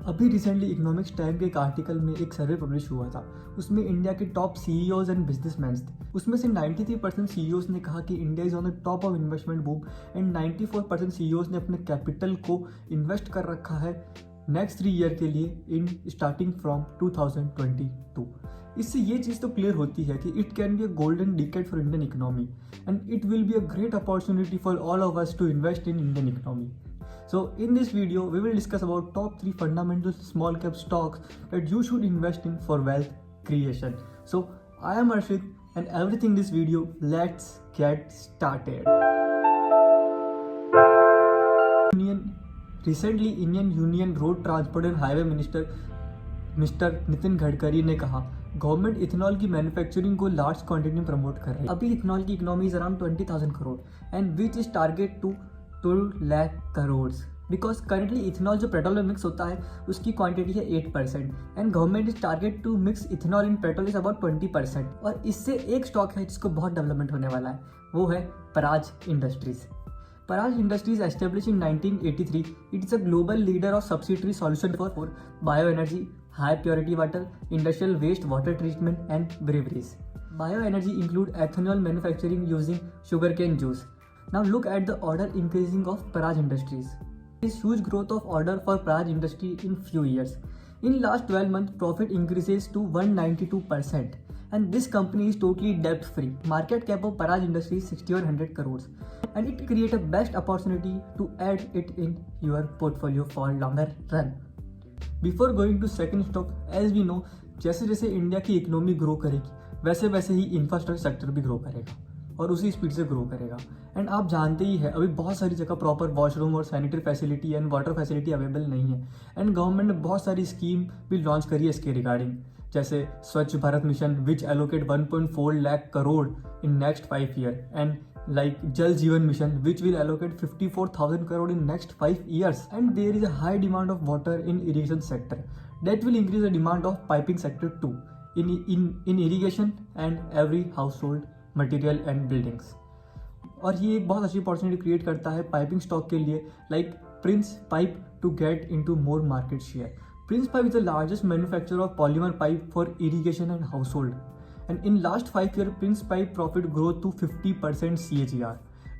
अभी recently economics time के एक आर्टिकल में एक सर्वे पब्लिश हुआ था। उसमें इंडिया के टॉप सीईओज एंड बिजनेसमैन थे। उसमें से 93% सीईओज ने कहा कि India is on the top of investment boom and 94% CEOs ने अपने कैपिटल को इन्वेस्ट कर रखा है नेक्स्ट 3 ईयर के लिए इन स्टार्टिंग फ्रॉम 2022। इससे ये चीज़ तो क्लियर होती है कि it can be a golden decade for Indian economy and it will be a great opportunity for all of us to invest in Indian economy. So in this video, we will discuss about top 3 fundamental small cap stocks that you should invest in for wealth creation. So I am Arshid and everything in this video, let's get started. Recently, Indian Union Road Transport and Highway Minister Mr. Nitin Gadkari ने कहा government ethanol की manufacturing को large quantity में promote कर रही है. अभी ethanol की economy is around 20,000 crore and which is target to 2 lakh crore because currently ethanol जो पेट्रोल में मिक्स होता है उसकी क्वांटिटी है 8% and government is target to mix ethanol in petrol is about 20%. और इससे एक स्टॉक है जिसको बहुत डेवलपमेंट होने वाला है, वो है Praj Industries. Praj Industries establish in 1983. It is a global leader of subsidiary solution for bio energy, high purity water, industrial waste water treatment and breweries. Bio energy include ethanol manufacturing using sugarcane juice. Now look at the order increasing of Praj Industries. There is huge growth of order for Praj Industry in few years. In last 12 months, profit increases to 192%, and this company is totally debt free. Market cap of Praj Industry is 6100 crores, and it creates a best opportunity to add it in your portfolio for longer run. Before going to second stock, as we know, जैसे जैसे India की economy grow करेगी वैसे वैसे ही infrastructure sector भी grow करेगा और उसी स्पीड से ग्रो करेगा. एंड आप जानते ही है अभी बहुत सारी जगह प्रॉपर वॉशरूम और sanitary facility and water facility available नहीं है. एंड गवर्नमेंट ने बहुत सारी स्कीम भी लॉन्च करी है इसके रिगार्डिंग, जैसे स्वच्छ Bharat mission which allocate 1.4 lakh crore in next 5 year and like Jal Jeevan Mission which will allocate 54,000 crore in next 5 years. And there is a high demand of water in irrigation sector that will increase the demand of piping sector too in irrigation and every household material and buildings. और ये एक बहुत अच्छी opportunity create करता है piping stock के लिए like prince pipe to get into more market share. Prince pipe is the largest manufacturer of polymer pipe for irrigation and household. And in last 5 years, Prince Pipe profit growth to 50% CAGR.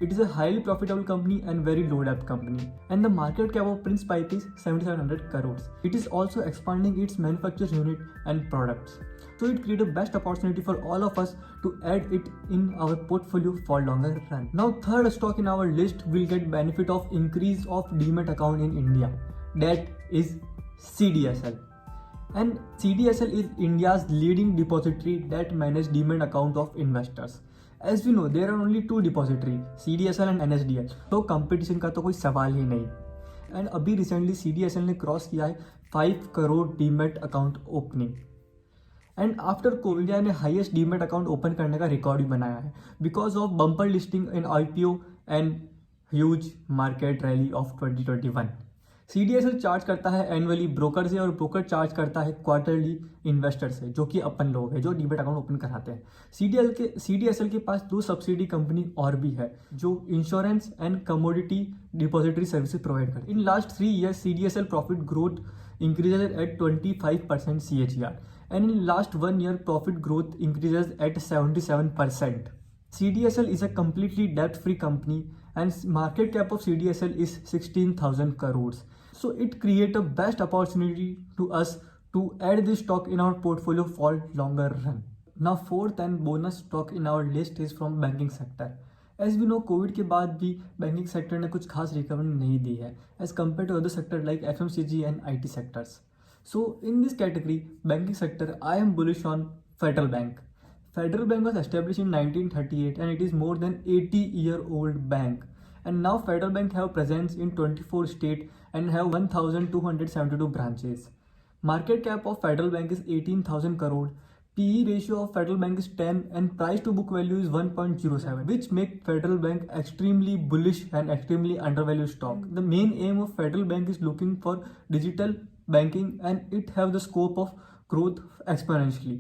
It is a highly profitable company and very low debt company. And the market cap of Prince Pipe is 7,700 crores. It is also expanding its manufacturing unit and products. So it creates a best opportunity for all of us to add it in our portfolio for longer run. Now third stock in our list will get benefit of increase of Demat account in India. That is CDSL. And CDSL is India's leading depository that manages Demat account of investors. As we know, there are only 2 depository, CDSL and NSDL. तो competition का तो कोई सवाल ही नहीं. And अभी recently CDSL ने cross किया है 5 crore demat account opening. And after Covid India ने हाईएस्ट डीमेट अकाउंट ओपन करने का रिकॉर्ड भी बनाया है because of bumper listing in IPO and huge market rally of 2021. CDSL charge करता है एनुअली ब्रोकर से और ब्रोकर चार्ज करता है क्वार्टरली इन्वेस्टर से जो कि अपन लोग हैं जो डीमेट अकाउंट ओपन कराते हैं. CDSL के पास 2 सब्सिडी कंपनी और भी है जो insurance and commodity depository services provide करते हैं. In last 3 years CDSL profit growth increases at 25% CAGR and in last 1 year profit growth increases at 77%. CDSL is a completely debt free company and market cap of CDSL is 16,000 crores. So it create a best opportunity to us to add this stock in our portfolio for longer run. Now fourth and bonus stock in our list is from banking sector. As we know, Covid के बाद भी banking sector ने कुछ खास recovery नहीं दी है as compare to other sector like FMCG and IT sectors. So in this category banking sector I am bullish on Federal Bank. Federal Bank was established in 1938 and it is more than 80-year-old bank. And now Federal Bank have presence in 24 states and have 1,272 branches. Market cap of Federal Bank is 18,000 crore. PE ratio of Federal Bank is 10 and price to book value is 1.07, which make Federal Bank extremely bullish and extremely undervalued stock. The main aim of Federal Bank is looking for digital banking and it have the scope of growth exponentially.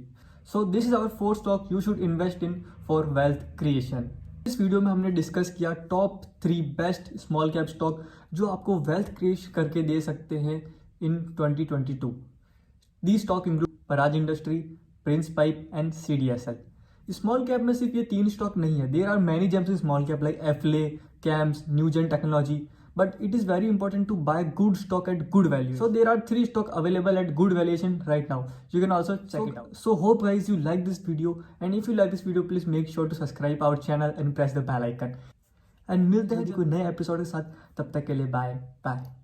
So this is our 4 stock you should invest in for wealth creation. इस video में हमने discuss किया top 3 best small cap stock जो आपको wealth create करके दे सकते हैं in 2022. These stock include Paraj Industry, Prince Pipe and CDSL. Small cap में सिर्फ ये 3 स्टॉक नहीं है. There are many gems in small cap like Affle, CAMS, Newgen technology. But it is very important to buy good stock at good value. So there are 3 stock available at good valuation right now. You can also check it out. So hope guys you like this video, and if you like this video please make sure to subscribe our channel and press the bell icon. And मिलते हैं कोई नए episode के साथ. तब तक के लिए बाय बाय.